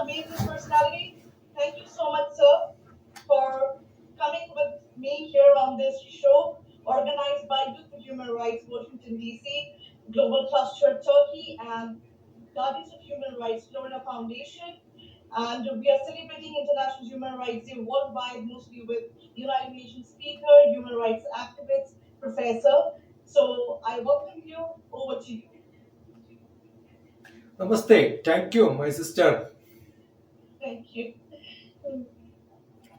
amazing personality. Thank you so much, sir, for coming with me here on this show organized by Youth for Human Rights, Washington, D.C., Global Cluster, Turkey, and Guardians of Human Rights, Florida Foundation. And we are celebrating International Human Rights Day worldwide, mostly with United Nations speaker, human rights activist, professor. So I welcome you. Over to you. Namaste. Thank you, my sister. Thank you.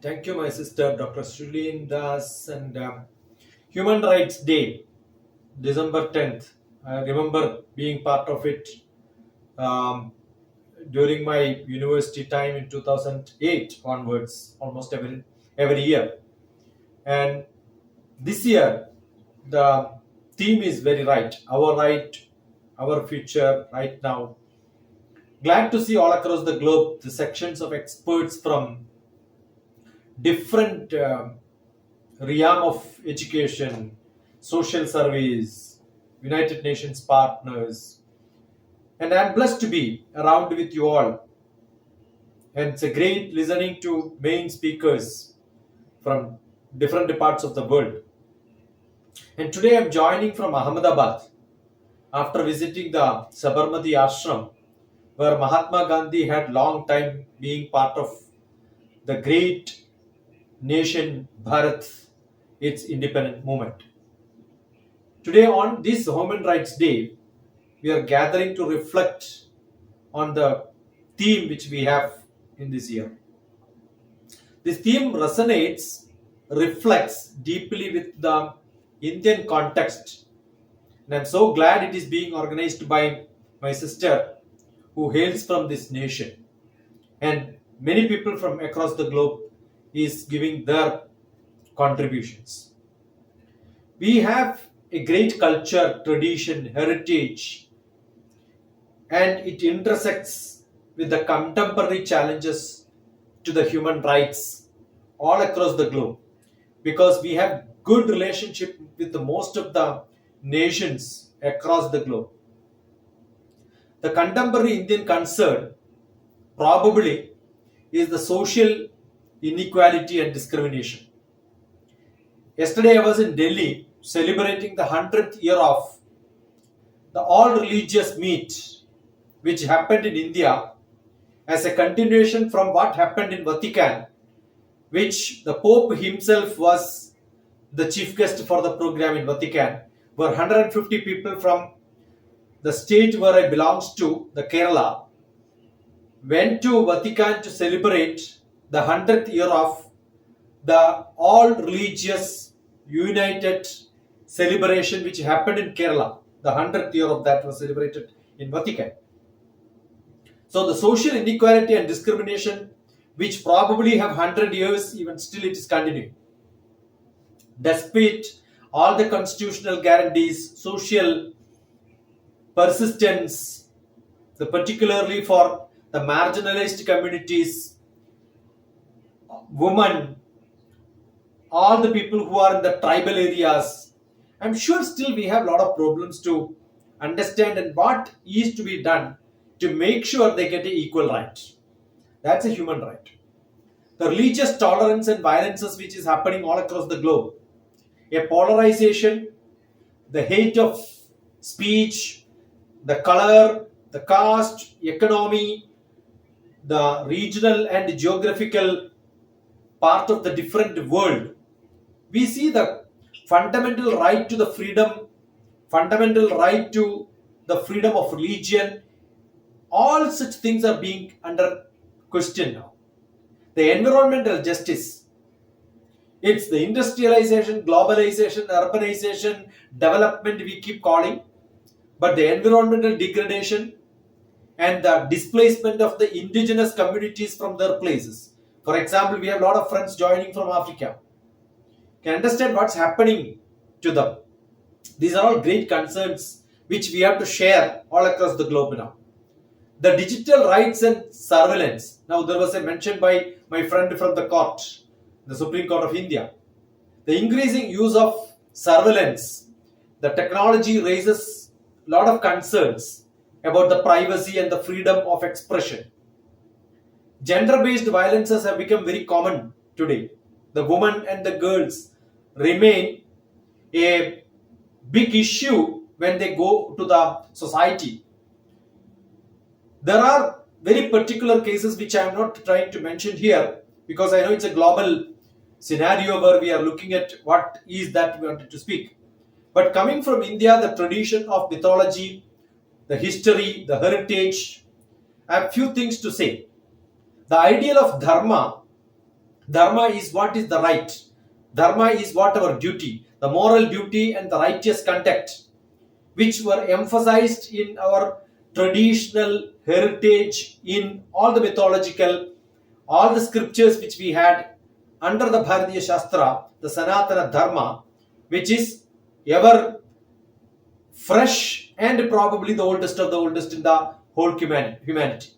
Thank you, my sister, Dr.Shaleen Das. And Human Rights Day, December 10th. I remember being part of it um, during my university time in 2008 onwards, almost every year. And this year, the theme is very right. Our right, our future, right now. Glad to see all across the globe the sections of experts from different realm of education, social service, United Nations partners, and I'm blessed to be around with you all. And it's a great listening to main speakers from different parts of the world. And today I'm joining from Ahmedabad after visiting the Sabarmati Ashram, where Mahatma Gandhi had long time being part of the great nation Bharat, its independent movement. Today, on this Human Rights Day, we are gathering to reflect on the theme which we have in this year. This theme resonates, reflects deeply with the Indian context, and I'm so glad it is being organized by my sister who hails from this nation, and many people from across the globe is giving their contributions. We have a great culture, tradition, heritage, and it intersects with the contemporary challenges to the human rights all across the globe because we have good relationship with the most of the nations across the globe. The contemporary Indian concern probably is the social inequality and discrimination. Yesterday I was in Delhi celebrating the 100th year of the all religious meet which happened in India as a continuation from what happened in Vatican, which the Pope himself was the chief guest for the program in Vatican, where 150 people from the state where I belongs to, the Kerala, went to Vatican to celebrate the 100th year of the all religious united celebration which happened in Kerala. The 100th year of that was celebrated in Vatican. So the social inequality and discrimination, which probably have 100 years, even still it is continuing. Despite all the constitutional guarantees, social persistence, particularly for the marginalized communities, women, all the people who are in the tribal areas, I'm sure still we have a lot of problems to understand and what is to be done to make sure they get an equal right. That's a human right. The religious tolerance and violences which is happening all across the globe, a polarization, the hate of speech, the color, the caste, economy, the regional and geographical part of the different world. We see the fundamental right to the freedom, fundamental right to the freedom of religion. All such things are being under question now. The environmental justice, it's the industrialization, globalization, urbanization, development we keep calling, but the environmental degradation and the displacement of the indigenous communities from their places. For example, we have a lot of friends joining from Africa. Can understand what's happening to them. These are all great concerns which we have to share all across the globe now. The digital rights and surveillance. Now there was a mention by my friend from the court, the Supreme Court of India. The increasing use of surveillance, the technology raises a lot of concerns about the privacy and the freedom of expression. Gender-based violences have become very common today. The women and the girls remain a big issue when they go to the society. There are very particular cases which I am not trying to mention here because I know it's a global scenario where we are looking at what is that we wanted to speak. But coming from India, the tradition of mythology, the history, the heritage, I have few things to say. The ideal of dharma is what is the right. Dharma is what our duty, the moral duty and the righteous conduct, which were emphasized in our traditional heritage, in all the mythological, all the scriptures which we had under the Bharatiya Shastra, the Sanatana Dharma, which is ever fresh and probably the oldest of the oldest in the whole humanity.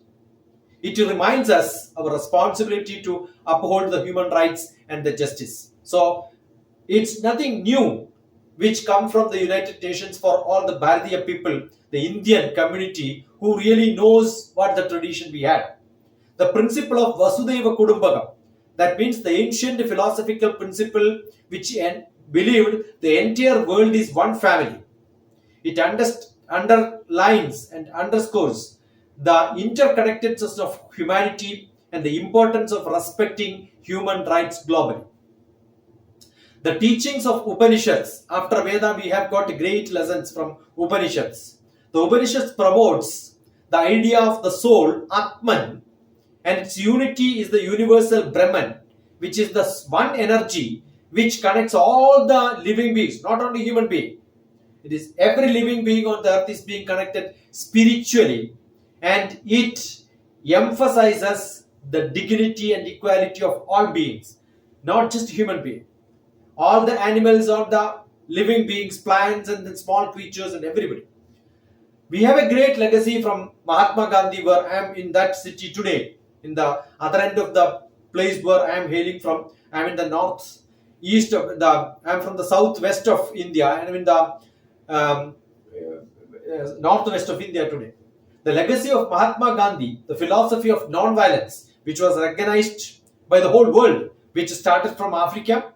It reminds us our responsibility to uphold the human rights and the justice. So it's nothing new which come from the United Nations for all the Bharatiya people, the Indian community who really knows what the tradition we had. The principle of Vasudhaiva Kudumbakam, that means the ancient philosophical principle which believed the entire world is one family. It underlines and underscores the interconnectedness of humanity and the importance of respecting human rights globally. The teachings of Upanishads, after Veda we have got great lessons from Upanishads. The Upanishads promotes the idea of the soul, Atman, and its unity is the universal Brahman, which is the one energy which connects all the living beings, not only human beings. It is every living being on the earth is being connected spiritually, and it emphasizes the dignity and equality of all beings, not just human beings. All the animals, all the living beings, plants and the small creatures and everybody. We have a great legacy from Mahatma Gandhi where I am in that city today, in the other end of the place where I am hailing from. I am in the north east of the, I am from the southwest of India, and I am in the northwest of India today. The legacy of Mahatma Gandhi, the philosophy of non-violence, which was recognized by the whole world, which started from Africa,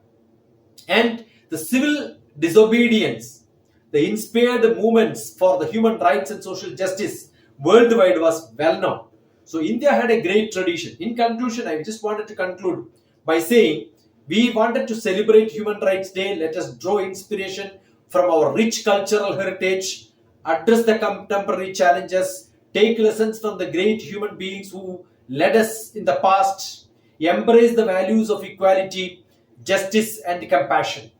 and the civil disobedience, the inspired movements for the human rights and social justice worldwide was well known. So India had a great tradition. In conclusion, I just wanted to conclude by saying we wanted to celebrate Human Rights Day. Let us draw inspiration from our rich cultural heritage, address the contemporary challenges, take lessons from the great human beings who led us in the past, embrace the values of equality, justice, and compassion.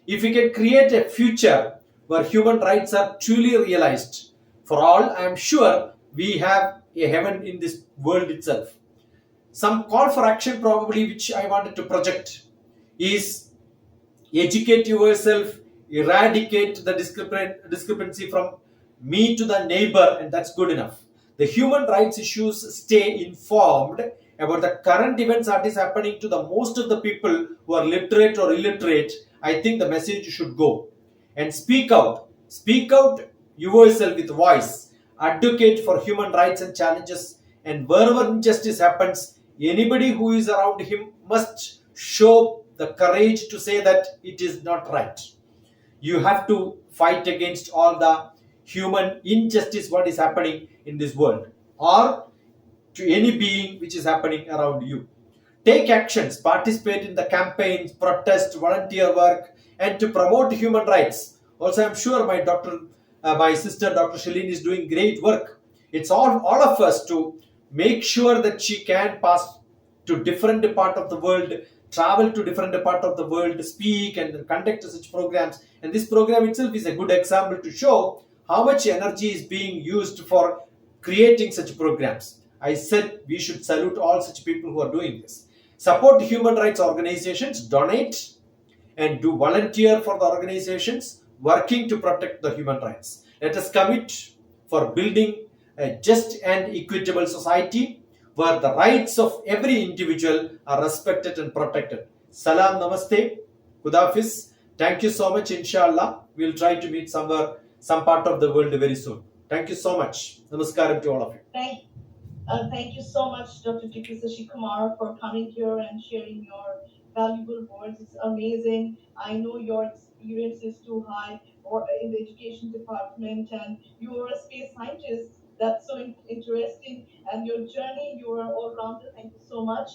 If we can create a future where human rights are truly realized for all, I am sure we have a heaven in this world itself. Some call for action, probably, which I wanted to project is educate yourself, eradicate the discrepancy from me to the neighbor, and that's good enough. The human rights issues stay informed about the current events that is happening to the most of the people who are literate or illiterate. I think the message should go and speak out. Speak out yourself with voice. Advocate for human rights and challenges, and wherever injustice happens, anybody who is around him must show the courage to say that it is not right. You have to fight against all the human injustice what is happening in this world, or to any being which is happening around you. Take actions, participate in the campaigns, protest, volunteer work, and to promote human rights. Also, I'm sure my sister Dr. Shaleen is doing great work. It's all of us to make sure that she can pass to different part of the world, travel to different part of the world, speak and conduct such programs. And this program itself is a good example to show how much energy is being used for creating such programs. I said we should salute all such people who are doing this. Support human rights organizations, donate, and do volunteer for the organizations working to protect the human rights. Let us commit for building a just and equitable society where the rights of every individual are respected and protected. Salam, namaste, Khudafiz. Thank you so much. Inshallah, we'll try to meet somewhere, some part of the world very soon. Thank you so much. Namaskaram to all of you. Thank Thank you so much, Dr. T.P. Kumar, for coming here and sharing your valuable words. It's amazing. I know your experience is too high or in the education department, and you are a space scientist. That's so interesting. And your journey, you are all rounder. Thank you so much.